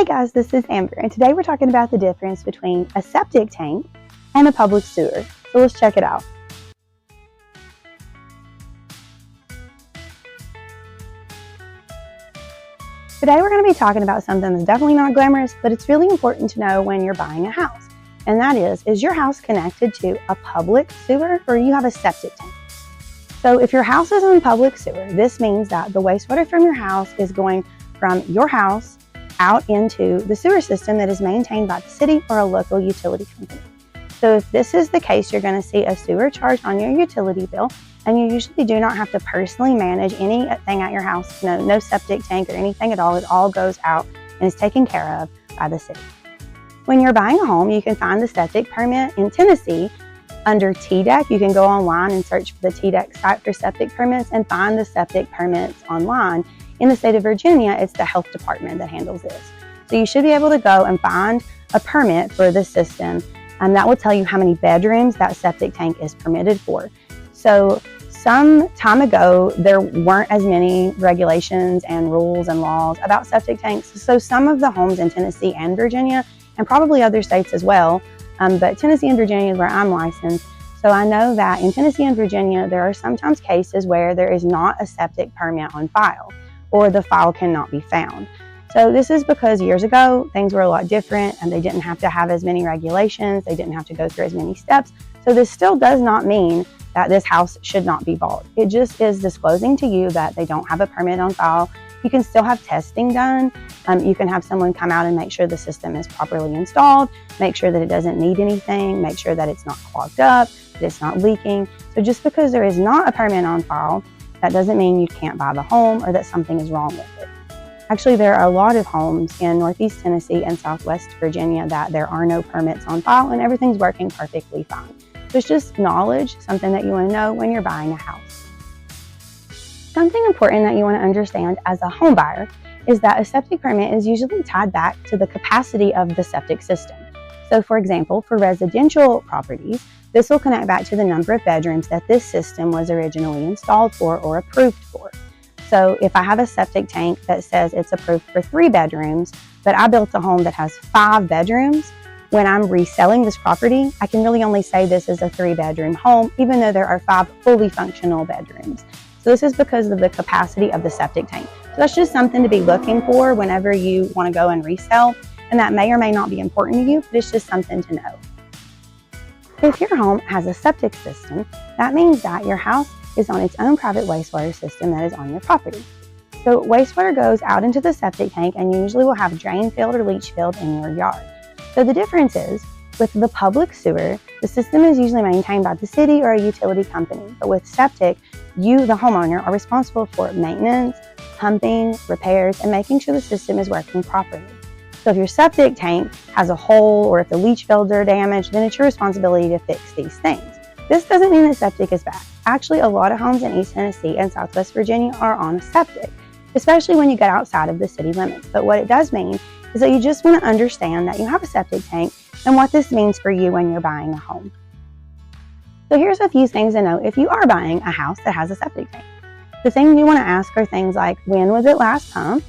Hey guys, this is Amber, and today we're talking about the difference between a septic tank and a public sewer. So let's check it out. Today we're going to be talking about something that's definitely not glamorous, but it's really important to know when you're buying a house. And that is your house connected to a public sewer or you have a septic tank? So if your house is on public sewer, this means that the wastewater from your house is going from your house out into the sewer system that is maintained by the city or a local utility company. So if this is the case, you're going to see a sewer charge on your utility bill, and you usually do not have to personally manage anything at your house, no septic tank or anything at all. It all goes out and is taken care of by the city. When you're buying a home, you can find the septic permit in Tennessee under TDEC. You can go online and search for the TDEC site for septic permits and find the septic permits online. In the state of Virginia, it's the health department that handles this. So you should be able to go and find a permit for the system, and that will tell you how many bedrooms that septic tank is permitted for. So some time ago, there weren't as many regulations and rules and laws about septic tanks. So some of the homes in Tennessee and Virginia, and probably other states as well, but Tennessee and Virginia is where I'm licensed. So I know that in Tennessee and Virginia, there are sometimes cases where there is not a septic permit on file, or the file cannot be found. So this is because years ago, things were a lot different and they didn't have to have as many regulations. They didn't have to go through as many steps. So this still does not mean that this house should not be bought. It just is disclosing to you that they don't have a permit on file. You can still have testing done. You can have someone come out and make sure the system is properly installed, make sure that it doesn't need anything, make sure that it's not clogged up, that it's not leaking. So just because there is not a permit on file, that doesn't mean you can't buy the home or that something is wrong with it. Actually, there are a lot of homes in Northeast Tennessee and Southwest Virginia that there are no permits on file and everything's working perfectly fine. So it's just knowledge, something that you want to know when you're buying a house. Something important that you want to understand as a home buyer is that a septic permit is usually tied back to the capacity of the septic system. So for example, for residential properties, this will connect back to the number of bedrooms that this system was originally installed for or approved for. So if I have a septic tank that says it's approved for 3 bedrooms, but I built a home that has 5 bedrooms, when I'm reselling this property, I can really only say this is a 3-bedroom home, even though there are 5 fully functional bedrooms. So this is because of the capacity of the septic tank. So that's just something to be looking for whenever you want to go and resell, and that may or may not be important to you, but it's just something to know. If your home has a septic system, that means that your house is on its own private wastewater system that is on your property. So wastewater goes out into the septic tank and you usually will have drain field or leach field in your yard. So the difference is, with the public sewer, the system is usually maintained by the city or a utility company. But with septic, you, the homeowner, are responsible for maintenance, pumping, repairs, and making sure the system is working properly. So if your septic tank has a hole or if the leach fields are damaged, then it's your responsibility to fix these things. This doesn't mean that septic is bad. Actually, a lot of homes in East Tennessee and Southwest Virginia are on a septic, especially when you get outside of the city limits. But what it does mean is that you just want to understand that you have a septic tank and what this means for you when you're buying a home. So here's a few things to know if you are buying a house that has a septic tank. The things you want to ask are things like, when was it last pumped?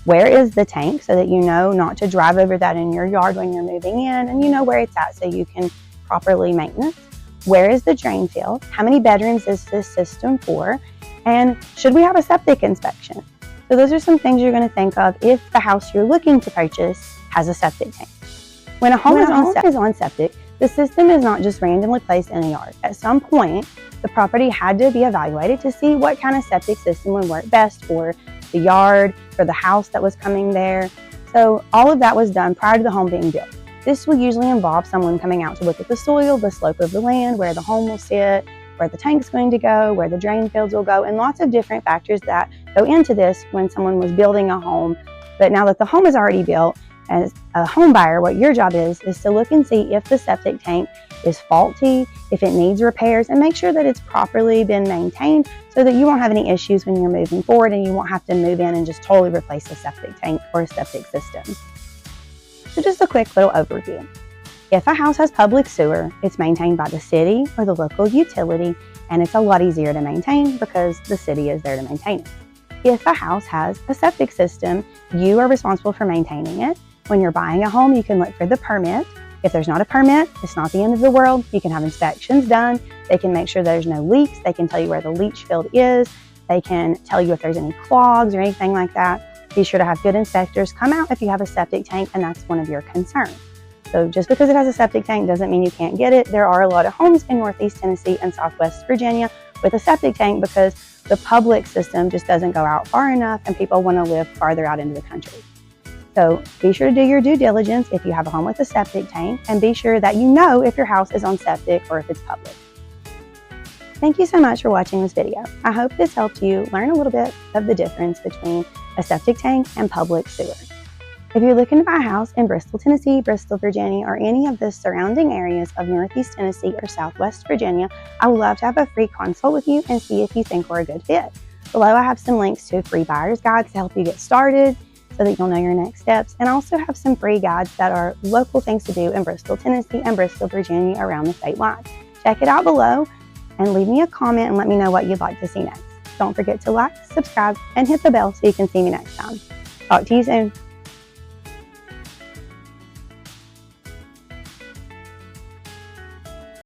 Where is the tank, so that you know not to drive over that in your yard when you're moving in, and you know where it's at so you can properly maintenance. Where is the drain field? How many bedrooms is this system for? And should we have a septic inspection? So those are some things you're going to think of if the house you're looking to purchase has a septic tank. When a home is on septic, the system is not just randomly placed in a yard. At some point, the property had to be evaluated to see what kind of septic system would work best for the yard, for the house that was coming there. So all of that was done prior to the home being built. This will usually involve someone coming out to look at the soil, the slope of the land, where the home will sit, where the tank's going to go, where the drain fields will go, and lots of different factors that go into this when someone was building a home. But now that the home is already built, as a home buyer, what your job is to look and see if the septic tank is faulty, if it needs repairs, and make sure that it's properly been maintained so that you won't have any issues when you're moving forward and you won't have to move in and just totally replace a septic tank or a septic system. So just a quick little overview. If a house has public sewer, it's maintained by the city or the local utility, and it's a lot easier to maintain because the city is there to maintain it. If a house has a septic system, you are responsible for maintaining it. When you're buying a home, you can look for the permit. If there's not a permit, it's not the end of the world. You can have inspections done. They can make sure there's no leaks. They can tell you where the leach field is. They can tell you if there's any clogs or anything like that. Be sure to have good inspectors come out if you have a septic tank and that's one of your concerns. So just because it has a septic tank doesn't mean you can't get it. There are a lot of homes in Northeast Tennessee and Southwest Virginia with a septic tank because the public system just doesn't go out far enough and people want to live farther out into the country. So be sure to do your due diligence if you have a home with a septic tank, and be sure that you know if your house is on septic or if it's public. Thank you so much for watching this video. I hope this helped you learn a little bit of the difference between a septic tank and public sewer. If you're looking to buy a house in Bristol, Tennessee, Bristol, Virginia, or any of the surrounding areas of Northeast Tennessee or Southwest Virginia, I would love to have a free consult with you and see if you think we're a good fit. Below I have some links to free buyer's guides to help you get started so that you'll know your next steps, and also have some free guides that are local things to do in Bristol, Tennessee and Bristol, Virginia around the state line. Check it out below and leave me a comment and let me know what you'd like to see next. Don't forget to like, subscribe, and hit the bell so you can see me next time. Talk to you soon.